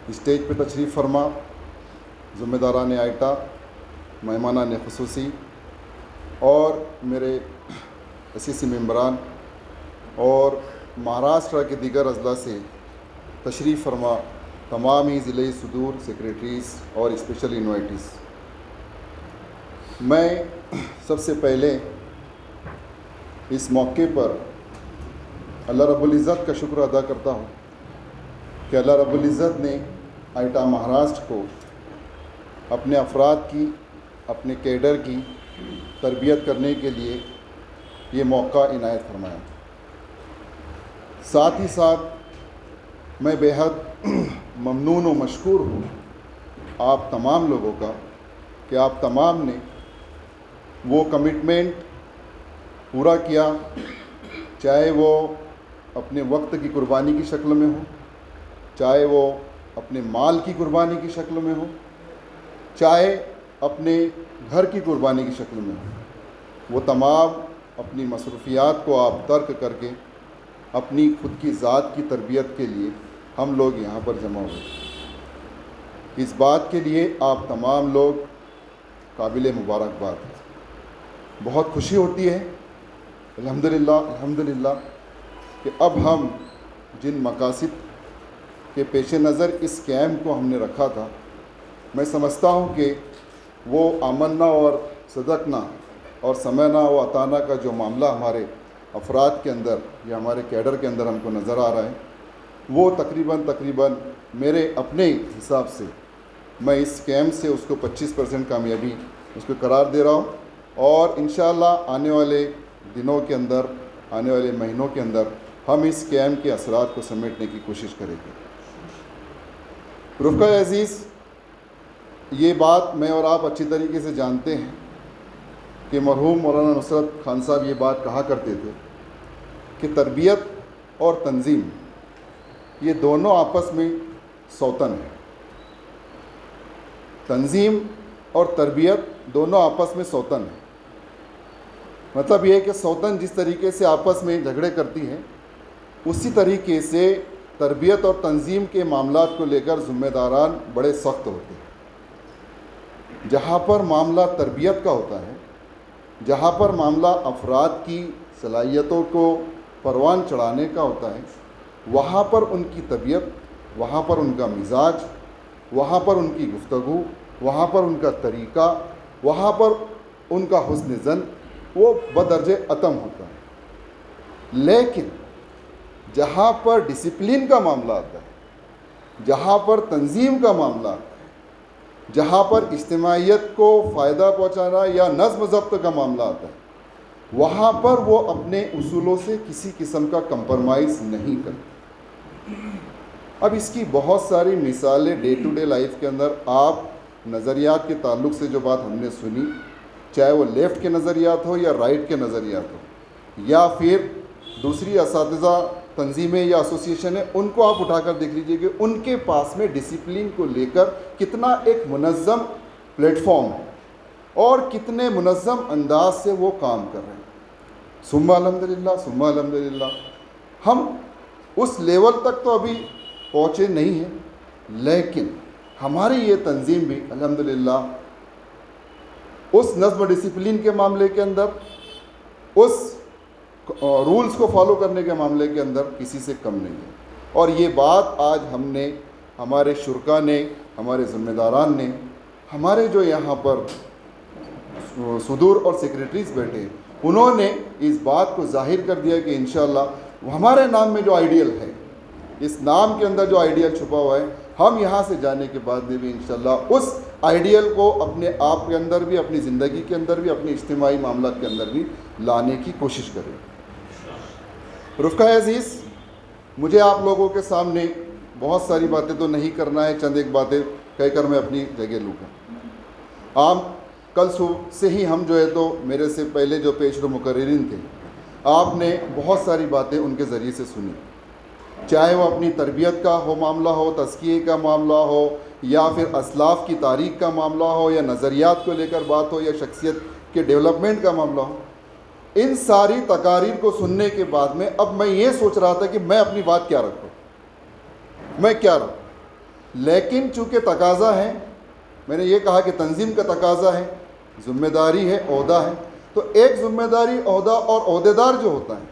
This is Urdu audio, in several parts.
اسٹیج پہ تشریف فرما ذمہ داران آئٹا، مہمانان خصوصی اور میرے اسیسی ممبران اور مہاراشٹر کے دیگر اضلاع سے تشریف فرما تمام ہی ضلعی صدور سیکریٹریز اور اسپیشل انوائٹیز، میں سب سے پہلے اس موقع پر اللہ رب العزت کا شکر ادا کرتا ہوں کہ اللہ رب العزت نے آئٹا مہاراشٹر کو اپنے افراد کی، اپنے کیڈر کی تربیت کرنے کے لیے یہ موقع عنایت فرمایا۔ ساتھ ہی ساتھ میں بیحد ممنون و مشکور ہوں آپ تمام لوگوں کا کہ آپ تمام نے وہ کمٹمنٹ پورا کیا، چاہے وہ اپنے وقت کی قربانی کی شکل میں ہو، چاہے وہ اپنے مال کی قربانی کی شکل میں ہو، چاہے اپنے گھر کی قربانی کی شکل میں ہو، وہ تمام اپنی مصروفیات کو آپ ترک کر کے اپنی خود کی ذات کی تربیت کے لیے ہم لوگ یہاں پر جمع ہوئے۔ اس بات کے لیے آپ تمام لوگ قابل مبارکباد۔ بہت خوشی ہوتی ہے الحمدللہ کہ اب ہم جن مقاصد کے پیش نظر اس کیمپ کو ہم نے رکھا تھا، میں سمجھتا ہوں کہ وہ آمنا اور صدقنا اور سمعنا و اطعنا کا جو معاملہ ہمارے افراد کے اندر یا ہمارے کیڈر کے اندر ہم کو نظر آ رہا ہے، وہ تقریباً میرے اپنے حساب سے میں اس کیمپ سے اس کو 25% کامیابی اس کو قرار دے رہا ہوں، اور انشاءاللہ آنے والے دنوں کے اندر، آنے والے مہینوں کے اندر ہم اس کیمپ کے اثرات کو سمیٹنے کی کوشش کریں گے۔ رفقا عزیز، یہ بات میں اور آپ اچھی طریقے سے جانتے ہیں کہ مرحوم مولانا نصرت خان صاحب یہ بات کہا کرتے تھے کہ تربیت اور تنظیم یہ دونوں آپس میں سوتن ہیں۔ تنظیم اور تربیت دونوں آپس میں سوتن ہیں، مطلب یہ ہے کہ سوتن جس طریقے سے آپس میں جھگڑے کرتی ہے، اسی طریقے سے تربیت اور تنظیم کے معاملات کو لے کر ذمہ داران بڑے سخت ہوتے ہیں۔ جہاں پر معاملہ تربیت کا ہوتا ہے، جہاں پر معاملہ افراد کی صلاحیتوں کو پروان چڑھانے کا ہوتا ہے، وہاں پر ان کی طبیعت، وہاں پر ان کا مزاج، وہاں پر ان کی گفتگو، وہاں پر ان کا طریقہ، وہاں پر ان کا حسن ظن وہ بدرجہ اتم ہوتا ہے۔ لیکن جہاں پر ڈسپلن کا معاملہ آتا ہے، جہاں پر تنظیم کا معاملہ آتا ہے، جہاں پر اجتماعیت کو فائدہ پہنچانا یا نظم و ضبط کا معاملہ آتا ہے، وہاں پر وہ اپنے اصولوں سے کسی قسم کا کمپرمائز نہیں کرتے۔ اب اس کی بہت ساری مثالیں ڈے ٹو ڈے لائف کے اندر آپ نظریات کے تعلق سے جو بات ہم نے سنی، چاہے وہ لیفٹ کے نظریات ہو یا رائٹ کے نظریات ہو، یا پھر دوسری اساتذہ تنظیمیں یا ایسوسیشن ہیں، ان کو آپ اٹھا کر دیکھ لیجئے کہ ان کے پاس میں ڈسپلن کو لے کر کتنا ایک منظم پلیٹ فارم ہے اور کتنے منظم انداز سے وہ کام کر رہے ہیں۔ ثم الحمدللہ ہم اس لیول تک تو ابھی پہنچے نہیں ہیں، لیکن ہماری یہ تنظیم بھی الحمدللہ اس نظم و ڈسپلن کے معاملے کے اندر، اس رولز کو فالو کرنے کے معاملے کے اندر کسی سے کم نہیں ہے۔ اور یہ بات آج ہم نے، ہمارے شرکا نے، ہمارے ذمہ داران نے، ہمارے جو یہاں پر صدور اور سیکریٹریز بیٹھے ہیں، انہوں نے اس بات کو ظاہر کر دیا کہ انشاءاللہ ہمارے نام میں جو آئیڈیل ہے، اس نام کے اندر جو آئیڈیل چھپا ہوا ہے، ہم یہاں سے جانے کے بعد بھی انشاءاللہ اس آئیڈیل کو اپنے آپ کے اندر بھی، اپنی زندگی کے اندر بھی، اپنے اجتماعی معاملات کے اندر بھی لانے کی کوشش کریں۔ رفقا عزیز، مجھے آپ لوگوں کے سامنے بہت ساری باتیں تو نہیں کرنا ہے، چند ایک باتیں کہہ کر میں اپنی جگہ لوں گا۔ کل صبح سے ہی ہم جو ہے تو میرے سے پہلے جو پیش رو مقررین تھے، آپ نے بہت ساری باتیں ان کے ذریعے سے سنی، چاہے وہ اپنی تربیت کا ہو معاملہ ہو، تزکیے کا معاملہ ہو، یا پھر اسلاف کی تاریخ کا معاملہ ہو، یا نظریات کو لے کر بات ہو، یا شخصیت کے ڈیولپمنٹ کا معاملہ ہو۔ ان ساری تقاریر کو سننے کے بعد میں اب میں یہ سوچ رہا تھا کہ میں اپنی بات کیا رکھوں، میں کیا رکھوں۔ لیکن چونکہ تقاضا ہے، میں نے یہ کہا کہ تنظیم کا تقاضا ہے، ذمہ داری ہے، عہدہ ہے، تو ایک ذمہ داری، عہدہ اور عہدیدار جو ہوتا ہے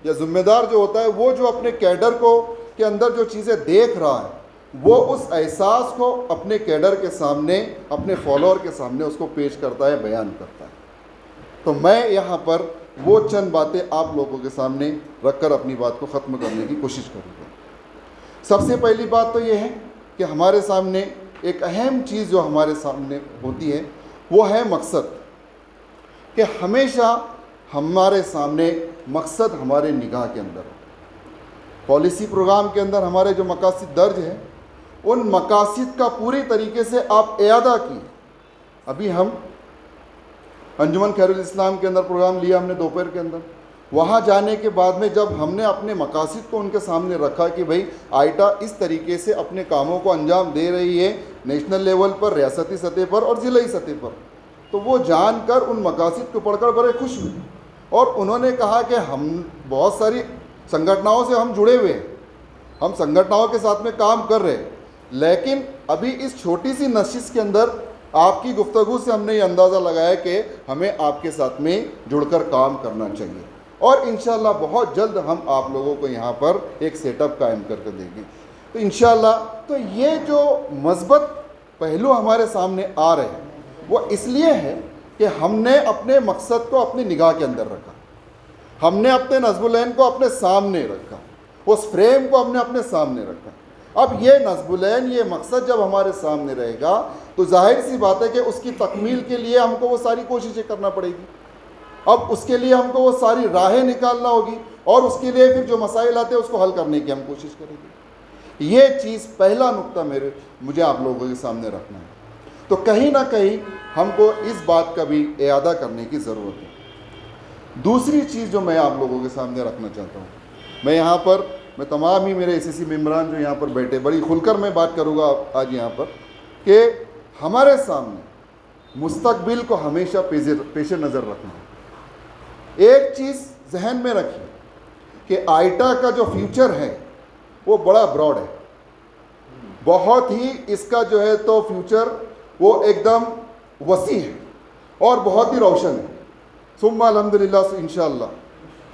یا ذمہ دار جو ہوتا ہے، وہ جو اپنے کیڈر کو کے اندر جو چیزیں دیکھ رہا ہے، وہ اس احساس کو اپنے کیڈر کے سامنے، اپنے فالوور کے سامنے اس کو پیش کرتا ہے، بیان کرتا ہے۔ تو میں یہاں پر وہ چند باتیں آپ لوگوں کے سامنے رکھ کر اپنی بات کو ختم کرنے کی کوشش کروں گا۔ سب سے پہلی بات تو یہ ہے کہ ہمارے سامنے ایک اہم چیز جو ہمارے سامنے ہوتی ہے وہ ہے مقصد، کہ ہمیشہ ہمارے سامنے مقصد ہمارے نگاہ کے اندر ہو۔ پالیسی پروگرام کے اندر ہمارے جو مقاصد درج ہیں، ان مقاصد کا پوری طریقے سے آپ اعادہ کیے۔ ابھی ہم انجمن خیر الاسلام کے اندر پروگرام لیا ہم نے دوپہر کے اندر، وہاں جانے کے بعد میں جب ہم نے اپنے مقاصد کو ان کے سامنے رکھا کہ بھئی آئیٹا اس طریقے سے اپنے کاموں کو انجام دے رہی ہے نیشنل لیول پر، ریاستی سطح پر اور ضلعی سطح پر، تو وہ جان کر ان مقاصد کو پڑھ کر بڑے خوش ہوئے، اور انہوں نے کہا کہ ہم بہت ساری سنگھٹناؤں سے ہم جڑے ہوئے ہیں، ہم سنگھٹناؤں کے ساتھ میں کام کر رہے ہیں، لیکن ابھی اس چھوٹی سی نشست کے اندر آپ کی گفتگو سے ہم نے یہ اندازہ لگایا کہ ہمیں آپ کے ساتھ میں جڑ کر کام کرنا چاہیے، اور انشاءاللہ بہت جلد ہم آپ لوگوں کو یہاں پر ایک سیٹ اپ قائم کر کے دیں گے۔ تو انشاءاللہ تو یہ جو مثبت پہلو ہمارے سامنے آ رہے ہیں وہ اس لیے ہے کہ ہم نے اپنے مقصد کو اپنی نگاہ کے اندر رکھا، ہم نے اپنے نصب العین کو اپنے سامنے رکھا، اس فریم کو ہم نے اپنے سامنے رکھا۔ اب یہ نصب العین، یہ مقصد جب ہمارے سامنے رہے گا تو ظاہر سی بات ہے کہ اس کی تکمیل کے لیے ہم کو وہ ساری کوششیں کرنا پڑے گی، اب اس کے لیے ہم کو وہ ساری راہیں نکالنا ہوگی، اور اس کے لیے پھر جو مسائل آتے ہیں اس کو حل کرنے کی ہم کوشش کریں گے۔ یہ چیز پہلا نقطہ مجھے آپ لوگوں کے سامنے رکھنا ہے۔ تو کہیں نہ کہیں ہم کو اس بات کا بھی اعادہ کرنے کی ضرورت ہے۔ دوسری چیز جو میں آپ لوگوں کے سامنے رکھنا چاہتا ہوں، میں یہاں پر میں تمام ہی میرے ACC ممبران جو یہاں پر بیٹھے، بڑی کھل کر میں بات کروں گا آج یہاں پر، کہ ہمارے سامنے مستقبل کو ہمیشہ پیش نظر رکھنا ہے۔ ایک چیز ذہن میں رکھیے کہ آئیٹا کا جو فیوچر ہے وہ بڑا براڈ ہے، بہت ہی اس کا جو ہے تو فیوچر وہ ایک دم وسیع ہے اور بہت ہی روشن ہے۔ ثم الحمدللہ انشاءاللہ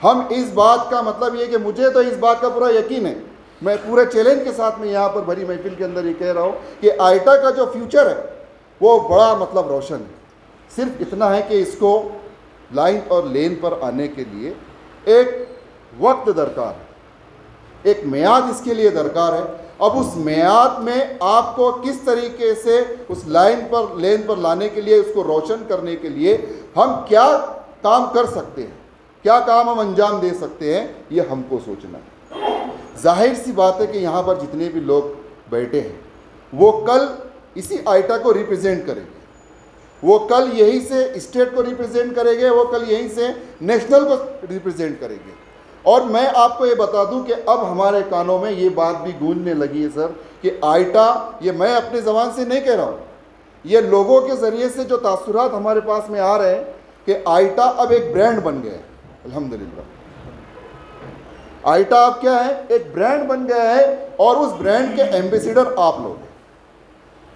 ہم اس بات کا مطلب یہ کہ مجھے تو اس بات کا پورا یقین ہے، میں پورے چیلنج کے ساتھ میں یہاں پر بھری محفل کے اندر یہ کہہ رہا ہوں کہ آئیٹا کا جو فیوچر ہے وہ بڑا مطلب روشن ہے۔ صرف اتنا ہے کہ اس کو لائن اور لین پر آنے کے لیے ایک وقت درکار ہے، ایک میعاد اس کے لیے درکار ہے۔ اب اس میعاد میں آپ کو کس طریقے سے اس لین پر لانے کے لیے، اس کو روشن کرنے کے لیے ہم کیا کام کر سکتے ہیں، کیا کام ہم انجام دے سکتے ہیں، یہ ہم کو سوچنا ہے۔ ظاہر سی بات ہے کہ یہاں پر جتنے بھی لوگ بیٹھے ہیں وہ کل اسی آئیٹا کو ریپرزینٹ کریں گے، وہ کل یہیں سے اسٹیٹ کو ریپرزینٹ کریں گے، وہ کل یہیں سے نیشنل کو ریپرزینٹ کریں گے۔ اور میں آپ کو یہ بتا دوں کہ اب ہمارے کانوں میں یہ بات بھی گونجنے لگی ہے سر کہ آئیٹا، یہ میں اپنے زبان سے نہیں کہہ رہا ہوں، یہ لوگوں کے ذریعے سے جو تاثرات ہمارے پاس میں آ رہے ہیں کہ آئیٹا اب ایک برانڈ بن گیا ہے۔ الحمدللہ آئیٹا اب کیا ہے، ایک برانڈ بن گیا ہے، اور اس برانڈ کے ایمبیسیڈر آپ لوگ ہیں۔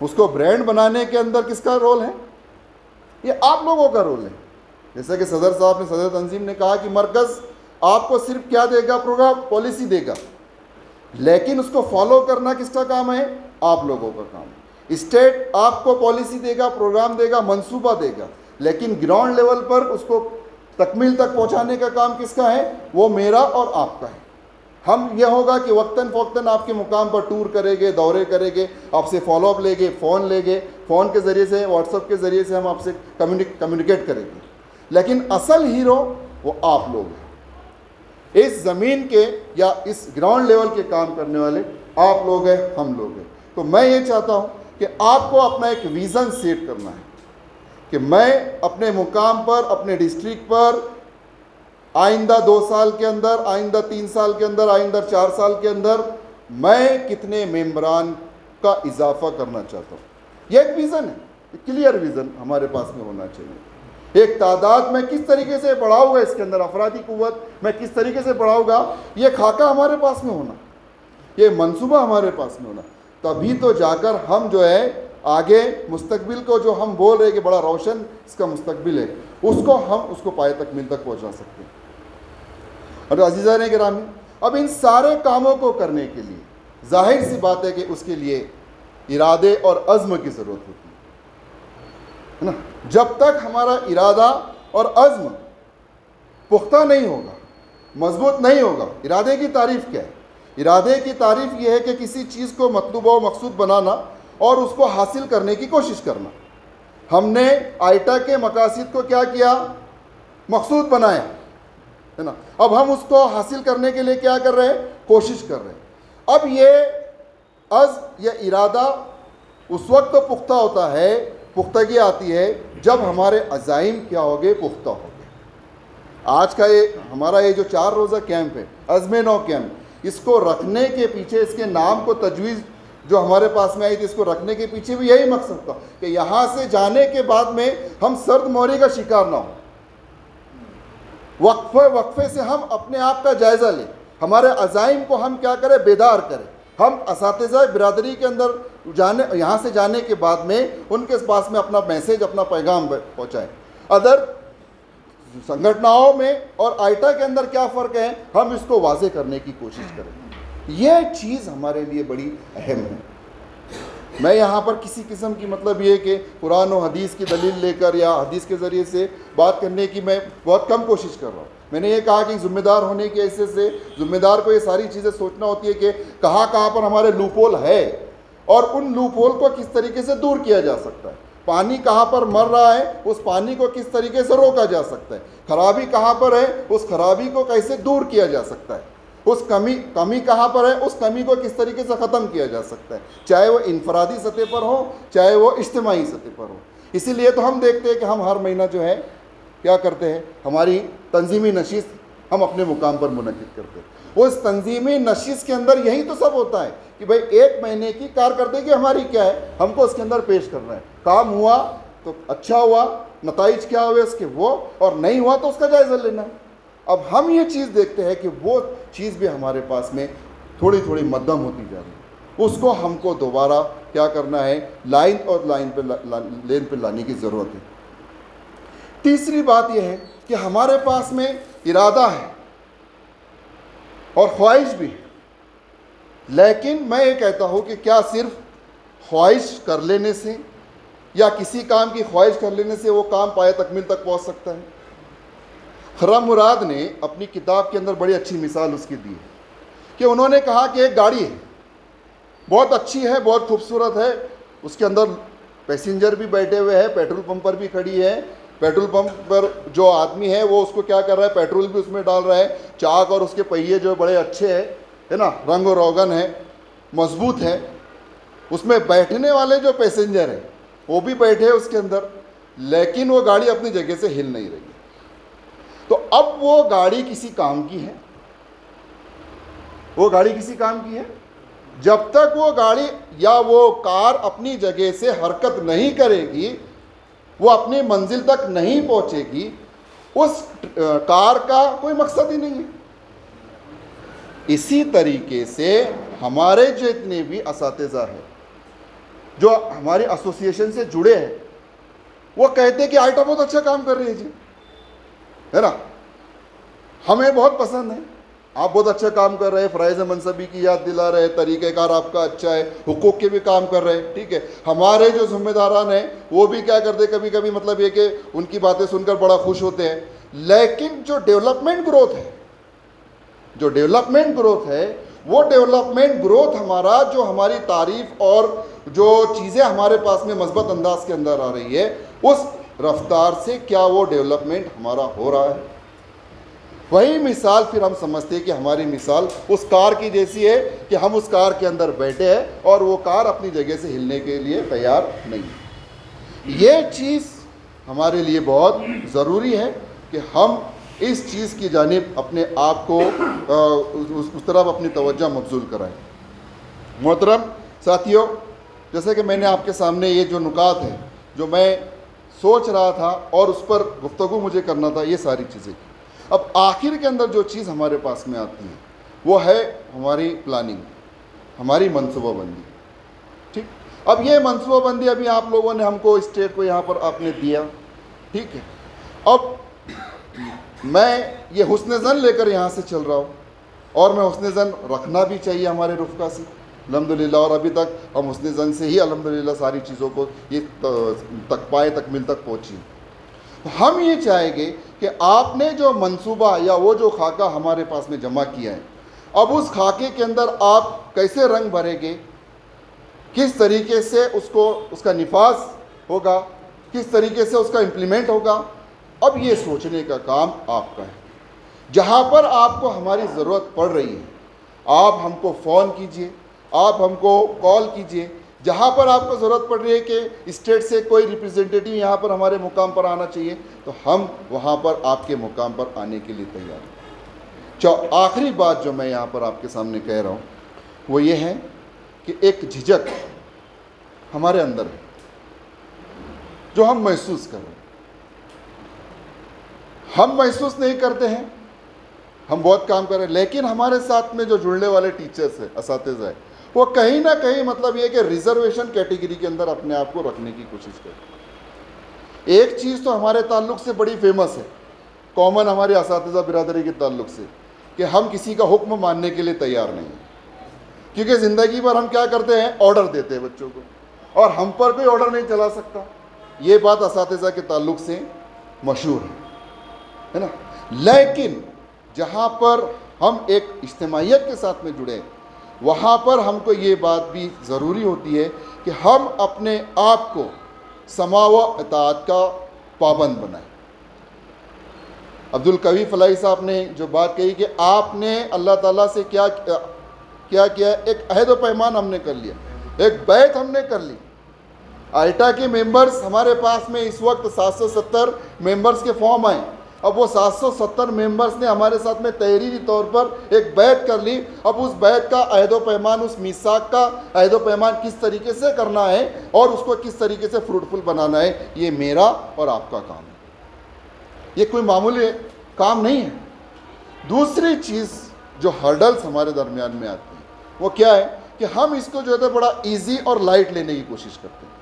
اس کو برانڈ بنانے کے اندر کس کا رول ہے؟ یہ آپ لوگوں کا رول ہے۔ جیسا کہ صدر صاحب نے، صدر تنظیم نے کہا کہ مرکز آپ کو صرف کیا دے گا، پروگرام پالیسی دے گا، لیکن اس کو فالو کرنا کس کا کام ہے؟ آپ لوگوں کا کام ہے۔ اسٹیٹ آپ کو پالیسی دے گا، پروگرام دے گا، منصوبہ دے گا، لیکن گراؤنڈ لیول پر اس کو تکمیل تک پہنچانے کا کام کس کا ہے؟ وہ میرا اور آپ کا ہے۔ ہم یہ ہوگا کہ وقتاً فوقتاً آپ کے مقام پر ٹور کریں گے، دورے کریں گے، آپ سے فالو اپ لیں گے، فون لیں گے، فون کے ذریعے سے، واٹس ایپ کے ذریعے سے ہم آپ سے کمیونیکیٹ کریں گے، لیکن اصل ہیرو وہ آپ لوگ ہیں۔ اس زمین کے یا اس گراؤنڈ لیول کے کام کرنے والے آپ لوگ ہیں، ہم لوگ ہیں۔ تو میں یہ چاہتا ہوں کہ آپ کو اپنا ایک ویژن سیٹ کرنا ہے کہ میں اپنے مقام پر، اپنے ڈسٹرکٹ پر آئندہ 2 سال کے اندر، آئندہ 3 سال کے اندر، آئندہ 4 سال کے اندر میں کتنے ممبران کا اضافہ کرنا چاہتا ہوں۔ یہ ایک ویژن ہے، ایک کلیئر ویژن ہمارے پاس میں ہونا چاہیے۔ ایک تعداد میں کس طریقے سے بڑھاؤں گا، اس کے اندر افرادی قوت میں کس طریقے سے بڑھاؤں گا، یہ خاکہ ہمارے پاس میں ہونا، یہ منصوبہ ہمارے پاس میں ہونا۔ تبھی تو جا کر ہم جو ہے آگے مستقبل کو جو ہم بول رہے ہیں کہ بڑا روشن اس کا مستقبل ہے، اس کو پائے تکمیل تک پہنچا سکتے ہیں۔ اور عزیزان گرامی، اب ان سارے کاموں کو کرنے کے لیے ظاہر سی بات ہے کہ اس کے لیے ارادے اور عزم کی ضرورت ہوتی ہے نا۔ جب تک ہمارا ارادہ اور عزم پختہ نہیں ہوگا، مضبوط نہیں ہوگا، ارادے کی تعریف کیا ہے؟ ارادے کی تعریف یہ ہے کہ کسی چیز کو مطلوب و مقصود بنانا اور اس کو حاصل کرنے کی کوشش کرنا۔ ہم نے آئٹا کے مقاصد کو کیا کیا؟ مقصود بنایا ہے نا۔ اب ہم اس کو حاصل کرنے کے لیے کیا کر رہے ہیں؟ کوشش کر رہے ہیں۔ اب یہ عزم یا ارادہ اس وقت تو پختہ ہوتا ہے، پختگی آتی ہے جب ہمارے عزائم کیا ہوگے؟ پختہ ہوگے۔ آج کا ہمارا یہ جو 4 روزہ کیمپ ہے، عزم نو کیمپ، اس کو رکھنے کے پیچھے، اس کے نام کو تجویز جو ہمارے پاس میں آئی تھی، اس کو رکھنے کے پیچھے بھی یہی مقصد تھا کہ یہاں سے جانے کے بعد میں ہم سرد موری کا شکار نہ ہوں، وقفے سے ہم اپنے آپ کا جائزہ لیں، ہمارے عزائم کو ہم کیا کریں؟ بیدار کریں۔ ہم اساتذہ برادری کے اندر یہاں سے جانے کے بعد میں ان کے پاس میں اپنا میسیج، اپنا پیغام پہنچائیں۔ ادر سنگھٹناؤں میں اور آئٹا کے اندر کیا فرق ہے، ہم اس کو واضح کرنے کی کوشش کریں۔ یہ چیز ہمارے لیے بڑی اہم ہے۔ میں یہاں پر کسی قسم کی مطلب یہ کہ قرآن و حدیث کی دلیل لے کر یا حدیث کے ذریعے سے بات کرنے کی میں بہت کم کوشش کر رہا ہوں۔ میں نے یہ کہا کہ ذمہ دار ہونے کی حیثیت سے ذمہ دار کو یہ ساری چیزیں سوچنا ہوتی ہے کہ کہاں کہاں پر ہمارے لوپ ہول ہے اور ان لوپ ہول کو کس طریقے سے دور کیا جا سکتا ہے۔ پانی کہاں پر مر رہا ہے، اس پانی کو کس طریقے سے روکا جا سکتا ہے۔ خرابی کہاں پر ہے، اس خرابی کو کیسے دور کیا جا سکتا ہے۔ اس کمی کہاں پر ہے، اس کمی کو کس طریقے سے ختم کیا جا سکتا ہے، چاہے وہ انفرادی سطح پر ہو، چاہے وہ اجتماعی سطح پر ہو۔ اسی لیے تو ہم دیکھتے ہیں کہ ہم ہر مہینہ جو ہے کیا کرتے ہیں، ہماری تنظیمی نشست ہم اپنے مقام پر منعقد کرتے ہیں۔ اس تنظیمی نشست کے اندر یہی تو سب ہوتا ہے کہ بھئی 1 مہینے کی کارکردگی ہماری کیا ہے، ہم کو اس کے اندر پیش کرنا ہے۔ کام ہوا تو اچھا ہوا، نتائج کیا ہوئے اس کے وہ، اور نہیں ہوا تو اس کا جائزہ لینا ہے۔ اب ہم یہ چیز دیکھتے ہیں کہ وہ چیز بھی ہمارے پاس میں تھوڑی تھوڑی مدھم ہوتی جا رہی ہے، اس کو ہم کو دوبارہ کیا کرنا ہے، لین پہ لانے کی ضرورت ہے۔ تیسری بات یہ ہے کہ ہمارے پاس میں ارادہ ہے اور خواہش بھی ہے، لیکن میں یہ کہتا ہوں کہ کیا صرف خواہش کر لینے سے یا کسی کام کی خواہش کر لینے سے وہ کام پائے تکمیل تک پہنچ سکتا ہے؟ خرم مراد نے اپنی کتاب کے اندر بڑی اچھی مثال اس کی دی ہے کہ انہوں نے کہا کہ ایک گاڑی ہے، بہت اچھی ہے، بہت خوبصورت ہے، اس کے اندر پیسنجر بھی بیٹھے ہوئے ہیں، پیٹرول پمپ پر بھی کھڑی ہے، پیٹرول پمپ پر جو آدمی ہے وہ اس کو کیا کر رہا ہے، پیٹرول بھی اس میں ڈال رہا ہے، چاک اور اس کے پہیے جو بڑے اچھے ہیں ہے نا، رنگ و روغن ہے، مضبوط ہے۔ اس میں بیٹھنے والے جو پیسنجر ہیں وہ بھی بیٹھے ہیں اس کے اندر، لیکن وہ گاڑی اپنی جگہ سے ہل نہیں رہی ہے۔ تو اب وہ گاڑی کسی کام کی ہے، وہ گاڑی کسی کام کی ہے جب تک وہ گاڑی یا وہ کار اپنی جگہ سے حرکت نہیں کرے گی، وہ اپنی منزل تک نہیں پہنچے گی، اس کار کا کوئی مقصد ہی نہیں ہے۔ اسی طریقے سے ہمارے جتنے بھی اساتذہ ہیں جو ہماری ایسوسیشن سے جڑے ہیں، وہ کہتے ہیں کہ آئٹا بہت اچھا کام کر رہی ہے جی، ہے نا، ہمیں بہت پسند ہے، آپ بہت اچھا کام کر رہے ہیں، فرائض منصبی کی یاد دلا رہے ہیں، طریقہ کار آپ کا اچھا ہے، حقوق کے بھی کام کر رہے ہیں، ٹھیک ہے۔ ہمارے جو ذمہ داران ہیں وہ بھی کیا کرتے ہیں، کبھی کبھی مطلب یہ کہ ان کی باتیں سن کر بڑا خوش ہوتے ہیں، لیکن جو ڈیولپمنٹ گروتھ ہے، جو ڈیولپمنٹ گروتھ ہے، وہ ڈیولپمنٹ گروتھ ہمارا جو ہماری تعریف اور جو چیزیں ہمارے پاس میں مثبت انداز کے اندر آ رہی ہے، اس رفتار سے کیا وہ ڈیولپمنٹ ہمارا ہو رہا ہے؟ وہی مثال پھر ہم سمجھتے ہیں کہ ہماری مثال اس کار کی جیسی ہے کہ ہم اس کار کے اندر بیٹھے ہیں اور وہ کار اپنی جگہ سے ہلنے کے لیے تیار نہیں ہے۔ یہ چیز ہمارے لیے بہت ضروری ہے کہ ہم اس چیز کی جانب اپنے آپ کو اس طرف اپنی توجہ مبذول کرائیں۔ محترم ساتھیوں، جیسے کہ میں نے آپ کے سامنے یہ جو نکات ہیں جو میں سوچ رہا تھا اور اس پر گفتگو مجھے کرنا تھا، یہ ساری چیزیں، اب آخر کے اندر جو چیز ہمارے پاس میں آتی ہے وہ ہے ہماری پلاننگ، ہماری منصوبہ بندی۔ اب یہ منصوبہ بندی ابھی آپ لوگوں نے ہم کو اسٹیٹ کو یہاں پر آپ نے دیا، ٹھیک ہے، اب میں یہ حسن زن لے کر یہاں سے چل رہا ہوں، اور میں حسن زن رکھنا بھی چاہیے ہمارے رفقا سے الحمدللہ، اور ابھی تک ہم حسن زن سے ہی الحمدللہ ساری چیزوں کو یہ پائے تکمیل تک پہنچی۔ ہم یہ چاہیں گے کہ آپ نے جو منصوبہ یا وہ جو خاکہ ہمارے پاس میں جمع کیا ہے، اب اس خاکے کے اندر آپ کیسے رنگ بھریں گے، کس طریقے سے اس کا نفاذ ہوگا، کس طریقے سے اس کا امپلیمنٹ ہوگا، اب یہ سوچنے کا کام آپ کا ہے۔ جہاں پر آپ کو ہماری ضرورت پڑ رہی ہے آپ ہم کو فون کیجئے، آپ ہم کو کال کیجئے، جہاں پر آپ کو ضرورت پڑ رہی ہے کہ اسٹیٹ سے کوئی ریپریزنٹیٹیو یہاں پر ہمارے مقام پر آنا چاہیے، تو ہم وہاں پر آپ کے مقام پر آنے کے لیے تیار ہیں۔ آخری بات جو میں یہاں پر آپ کے سامنے کہہ رہا ہوں وہ یہ ہے کہ ایک جھجک ہمارے اندر ہے جو ہم محسوس کر رہے ہیں۔ ہم محسوس نہیں کرتے ہیں، ہم بہت کام کر رہے ہیں، لیکن ہمارے ساتھ میں جو جڑنے والے ٹیچرز ہیں، اساتذہ ہیں، وہ کہیں نہ کہیں مطلب یہ کہ ریزرویشن کیٹیگری کے اندر اپنے آپ کو رکھنے کی کوشش کرتے ہیں۔ ایک چیز تو ہمارے تعلق سے بڑی فیمس ہے، کامن ہمارے اساتذہ برادری کے تعلق سے، کہ ہم کسی کا حکم ماننے کے لیے تیار نہیں ہیں، کیونکہ زندگی بھر ہم کیا کرتے ہیں، آرڈر دیتے ہیں بچوں کو، اور ہم پر کوئی آرڈر نہیں چلا سکتا۔ یہ بات اساتذہ کے تعلق سے مشہور ہے نا۔ لیکن جہاں پر ہم ایک اجتماعیت کے ساتھ میں جڑے، وہاں پر ہم کو یہ بات بھی ضروری ہوتی ہے کہ ہم اپنے آپ کو سماع و اطاعت کا پابند بنائیں۔ عبدالقوی فلاحی صاحب نے جو بات کہی کہ آپ نے اللہ تعالیٰ سے کیا کیا ایک عہد و پیمان ہم نے کر لیا، ایک بیعت ہم نے کر لی۔ آئٹا کے ممبرز ہمارے پاس میں اس وقت 770 ممبرز کے فارم آئے، اب وہ 770 ممبرز نے ہمارے ساتھ میں تحریری طور پر ایک بیعت کر لی۔ اب اس بیعت کا عہد و پیمان، اس میثاق کا عہد و پیمان کس طریقے سے کرنا ہے اور اس کو کس طریقے سے فروٹفل بنانا ہے، یہ میرا اور آپ کا کام ہے، یہ کوئی معمولی کام نہیں ہے۔ دوسری چیز جو ہرڈلز ہمارے درمیان میں آتی ہیں وہ کیا ہے کہ ہم اس کو جو ہے بڑا ایزی اور لائٹ لینے کی کوشش کرتے ہیں۔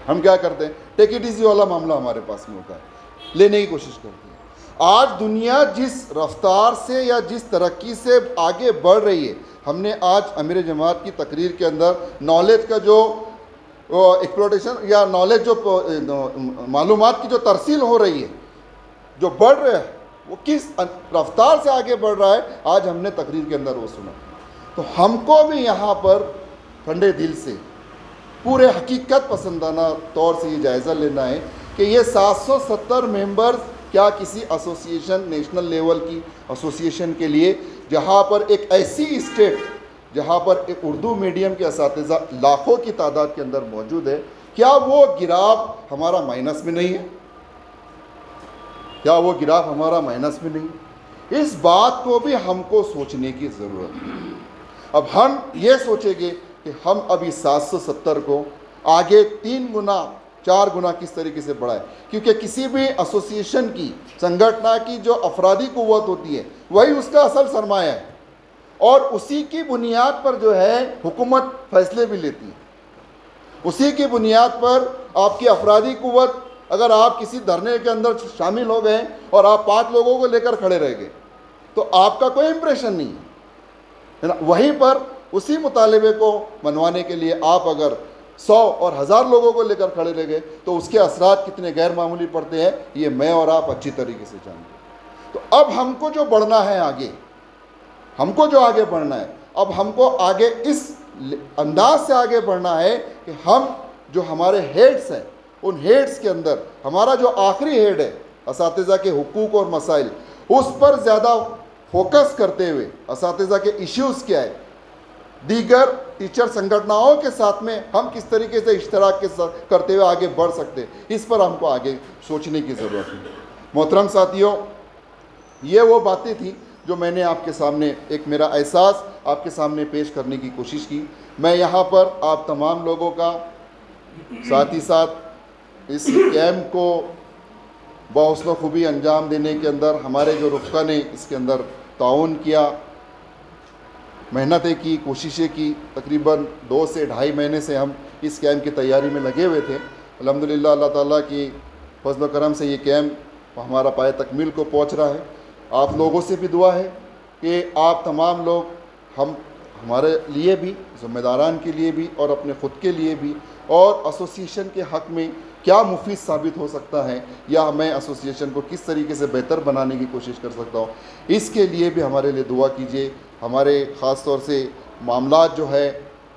ہم کیا کرتے ہیں، ٹیک اٹ ایزی والا معاملہ ہمارے پاس میں ہوتا ہے، لینے کی کوشش کرتے ہیں۔ آج دنیا جس رفتار سے یا جس ترقی سے آگے بڑھ رہی ہے، ہم نے آج امیر جماعت کی تقریر کے اندر نالج کا جو ایکسپلوٹیشن یا نالج جو معلومات کی جو ترسیل ہو رہی ہے، جو بڑھ رہا ہے، وہ کس رفتار سے آگے بڑھ رہا ہے، آج ہم نے تقریر کے اندر وہ سنا۔ تو ہم کو بھی یہاں پر ٹھنڈے دل سے پورے حقیقت پسندانہ طور سے یہ جائزہ لینا ہے کہ یہ 770 ممبرز کیا کسی ایسوسیشن، نیشنل لیول کی ایسوسیشن کے لیے، جہاں پر ایک ایسی اسٹیٹ جہاں پر ایک اردو میڈیم کے اساتذہ لاکھوں کی تعداد کے اندر موجود ہے، کیا وہ گراف ہمارا مائنس میں نہیں ہے؟ کیا وہ گراف ہمارا مائنس میں نہیں ہے؟ اس بات کو بھی ہم کو سوچنے کی ضرورت ہے۔ اب ہم یہ سوچیں گے کہ ہم ابھی 770 کو آگے 3 گنا 4 گنا کس طریقے سے بڑھائے، کیونکہ کسی بھی ایسوسیشن کی، سنگھٹنا کی جو افرادی قوت ہوتی ہے وہی اس کا اصل سرمایہ ہے، اور اسی کی بنیاد پر جو ہے حکومت فیصلے بھی لیتی ہے۔ اسی کی بنیاد پر آپ کی افرادی قوت، اگر آپ کسی دھرنے کے اندر شامل ہو گئے اور آپ 5 لوگوں کو لے کر کھڑے رہ گئے تو آپ کا کوئی امپریشن نہیں ہے نا۔ وہیں پر اسی مطالبے کو منوانے کے لیے آپ اگر 100 اور 1000 لوگوں کو لے کر کھڑے رہ گئے تو اس کے اثرات کتنے غیر معمولی پڑتے ہیں، یہ میں اور آپ اچھی طریقے سے جانتے ہیں۔ تو اب ہم کو جو بڑھنا ہے آگے، ہم کو جو آگے بڑھنا ہے، اب ہم کو آگے اس انداز سے آگے بڑھنا ہے کہ ہم جو ہمارے ہیڈز ہیں، ان ہیڈز کے اندر ہمارا جو آخری ہیڈ ہے اساتذہ کے حقوق اور مسائل، اس پر زیادہ فوکس کرتے ہوئے اساتذہ کے ایشوز کیا ہے، دیگر ٹیچر سنگھٹناؤں کے ساتھ میں ہم کس طریقے سے اشتراک کے ساتھ کرتے ہوئے آگے بڑھ سکتے ہیں، اس پر ہم کو آگے سوچنے کی ضرورت ہے۔ محترم ساتھیوں، یہ وہ باتیں تھیں جو میں نے آپ کے سامنے ایک میرا احساس آپ کے سامنے پیش کرنے کی کوشش کی۔ میں یہاں پر آپ تمام لوگوں کا، ساتھ ہی ساتھ اس کیمپ کو بحسن و خوبی انجام دینے کے اندر ہمارے جو رفقا نے اس کے اندر تعاون کیا، محنتیں کی, کوششیں کی. تقریباً 2 سے 2.5 مہینے سے ہم اس کیمپ کی تیاری میں لگے ہوئے تھے. الحمدللہ اللہ تعالیٰ کی فضل و کرم سے یہ کیمپ ہمارا پائے تکمیل کو پہنچ رہا ہے. آپ لوگوں سے بھی دعا ہے کہ آپ تمام لوگ ہمارے لیے بھی, ذمہ داران کے لیے بھی اور اپنے خود کے لیے بھی, اور ایسوسیشن کے حق میں کیا مفید ثابت ہو سکتا ہے یا میں ایسوسیشن کو کس طریقے سے بہتر بنانے کی کوشش کر سکتا ہوں, اس کے لیے بھی ہمارے لیے دعا کیجیے. ہمارے خاص طور سے معاملات جو ہے,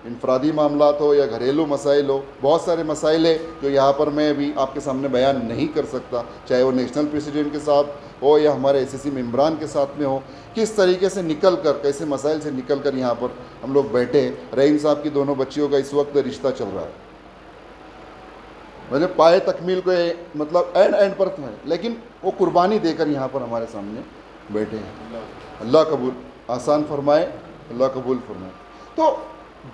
انفرادی معاملات ہو یا گھریلو مسائل ہو, بہت سارے مسائل ہیں جو یہاں پر میں ابھی آپ کے سامنے بیان نہیں کر سکتا, چاہے وہ نیشنل پریزیڈنٹ کے ساتھ ہو یا ہمارے ACC ممبران کے ساتھ میں ہو. کس طریقے سے نکل کر, کیسے مسائل سے نکل کر یہاں پر ہم لوگ بیٹھے ہیں. رحیم صاحب کی دونوں بچیوں کا اس وقت رشتہ چل رہا ہے, مطلب پائے تکمیل کو مطلب اینڈ پر ہے, لیکن وہ قربانی دے کر یہاں پر ہمارے سامنے بیٹھے ہیں. اللہ قبول آسان فرمائے, اللہ قبول فرمائے. تو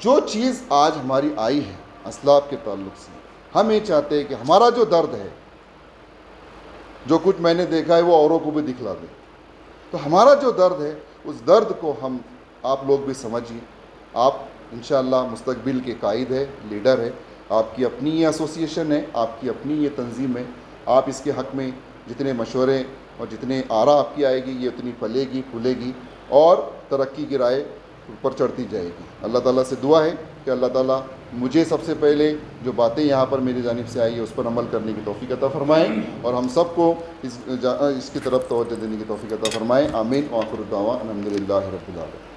جو چیز آج ہماری آئی ہے اسلاف کے تعلق سے, ہم یہ چاہتے ہیں کہ ہمارا جو درد ہے, جو کچھ میں نے دیکھا ہے وہ اوروں کو بھی دکھلا دے. تو ہمارا جو درد ہے اس درد کو آپ لوگ بھی سمجھیے. آپ انشاءاللہ مستقبل کے قائد ہے, لیڈر ہے. آپ کی اپنی یہ ایسوسیشن ہے, آپ کی اپنی یہ تنظیم ہے. آپ اس کے حق میں جتنے مشورے اور جتنے آرا آپ کی آئے گی, یہ اتنی پلے گی, پھولے گی اور ترقی کی رائے اوپر چڑھتی جائے گی. اللہ تعالیٰ سے دعا ہے کہ اللہ تعالیٰ مجھے سب سے پہلے جو باتیں یہاں پر میری جانب سے آئی ہے اس پر عمل کرنے کی توفیق عطا فرمائیں, اور ہم سب کو اس کی طرف توجہ دینے کی توفیق عطا فرمائیں. آمین. وآخر الدعوانا الحمدللہ رب العالمین.